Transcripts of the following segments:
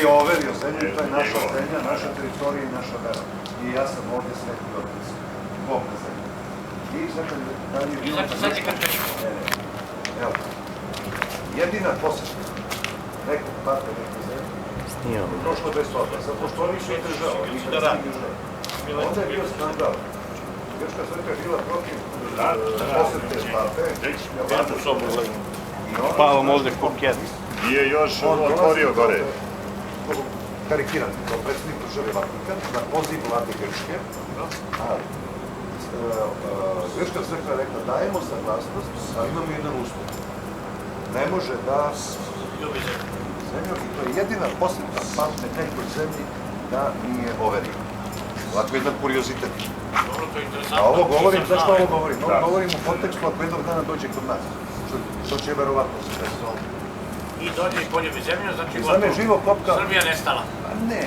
je overio zemlju, to je naša zemlja, naša teritorija i naša vera. I ja sam ovdje sveti otac, Bog na zemlji. I sad je kršćanstvo. Evo, jedina posješta, nekog pape, nekog zemlje, prošlo bez toga, zato što oni su država, nikada nije država. Onda je bio skandal. Grčka crkva je bila protiv posjete pape. Pavom ovdje koket. Nije još otvorio gore. Karikiran, kao predsjednik države Vatikan, na poziv vlade Grčke. Ali, Grčka crkva je rekla, dajemo saglasnost, ali imamo jedan uslov. Ne može da zemlju, i to je jedina posljedica pape nekoj zemlji da nije overio. Ovako jedan kuriozitet. A ovo govorim, zašto ovo govorim? Ovo govorim u kontekstu ako jednog dana dođe kod nas. Što će verovatno se desiti ovdje. I dođe i poljubi zemlju, znači Srbija nestala. Ne,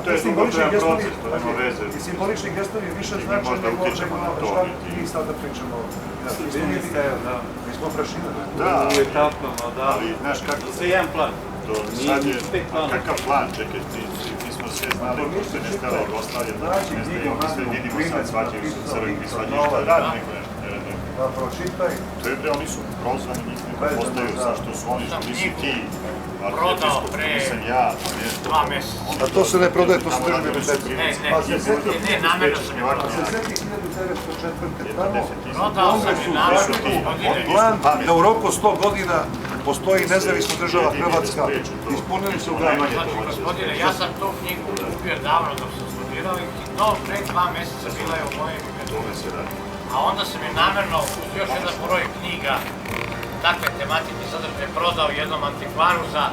to je dugotrajan proces, to nema veze. I simbolični gestovi više znače nego šta mi sada pričamo. Mi smo prašinani. Da, u etapama, da. Ali, znaš kako... To je jedan plan. Sad je, kakav plan, čekaj, mi smo sve znali, ko se nestala Jugoslavija, da se nestaje, oni sve vidimo sad, svađaju se crkvi, svađaju šta radi neko nešto. Da pročitaj. To je bre, oni su prozvani, njih neko postaju, zašto su oni, što nisi ti, prodao pre 2 mjeseca. A to se ne prodaje, to se drži biblioteci. Ne, namjerno sam je prodao. Se sjeti 1904. tamo, Prodao sam je namjerno, plan da u roku 100 godina postoji nezavisna država Hrvatska. Ispunili su ga. Znači, gospodine, ja sam tu knjigu kupio davno dok sam studirao i to pre 2 mjeseca bila je u mojoj biblioteci. A onda sam je namjerno uz još jedan broj knjiga takve tematike sadržaje prodao jednom antikvaru za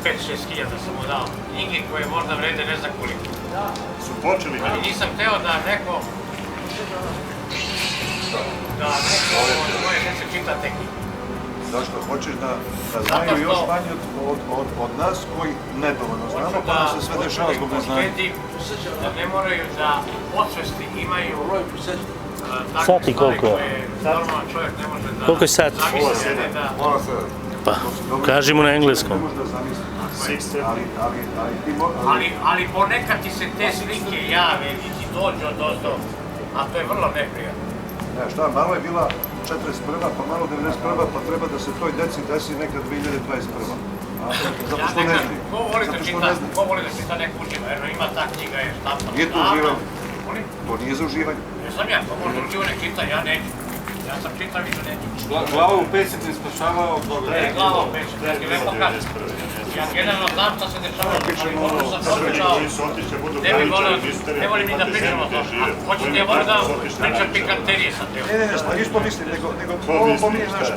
5-6 hiljada sam mu dao. Knjige koje možda vrede ne znam koliko. Su počeli Ali nisam hteo da neko od moje djece čita te knjige. Zašto? Hoćeš da znaju još manje od nas koji nedovoljno znamo, pa nam se sve dešava zbog neznanja. Da ne moraju da odsvesti imaju Sati koliko? Normalan čovjek ne može da... Koliko je sati? Pa, kaži mu na engleskom. Ali ponekad ti se te slike jave i ti dođu od ozdo, a to je vrlo neprijatno. Ne, šta, malo je bila 41. pa malo 91. pa treba da se toj deci desi neka 2021. Zato što ne znaju. Ko voli da čita neku uživa? Jer ima ta knjiga je štampana. Nije to uživanje. To nije za uživanje. Jesam ja, to možda uživanje čita, ja neću. Ja sam čitao i to neću. Glava u peset ne spašava od toga. Ne, glava u peset, ja ti lepo kažem. Ja generalno znam šta se dešava, ali ono sam pročitao. Ne bi volio, ne volim ni da pričam o tom. Hoćete, ja volim da pričam pikanterije sa te. Ne, isto mislim, nego ovo pominje, znaš,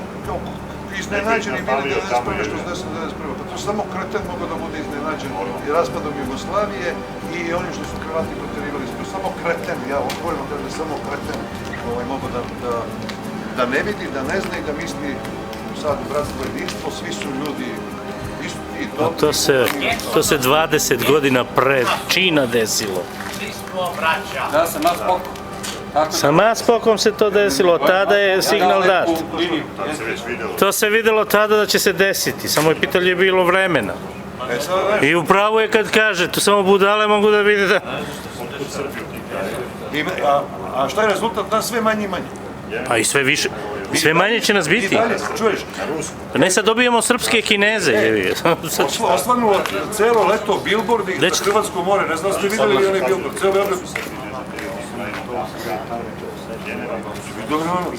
iznenađeni bili 1991. što se desilo 1991. Pa to samo kreten mogo da bude iznenađen i raspadom Jugoslavije i onim što su Hrvati proterivali. Samo kreten, ja otvoreno kažem, samo kreten mogo da ne vidi, da ne zna i da misli sad u bratstvo jedinstvo, svi su ljudi isti i dobri. To se 20 godina pred Čina desilo. Svi smo braća. Da, sa Maspokom. Sa Maspokom se to desilo, tada je signal dat. To se videlo tada da će se desiti, samo je pitanje bilo vremena. I upravo je kad kaže, tu samo budale mogu da vide da... A šta je rezultat? Nas sve manje i manje. Pa i sve više, sve manje će nas biti. Čuješ? Ne sad dobijemo srpske Kineze. Osvanulo celo leto bilbordi na Hrvatsko more, ne znam ste vidjeli li onaj bilbord, celo Beograd. Vidjeli ono?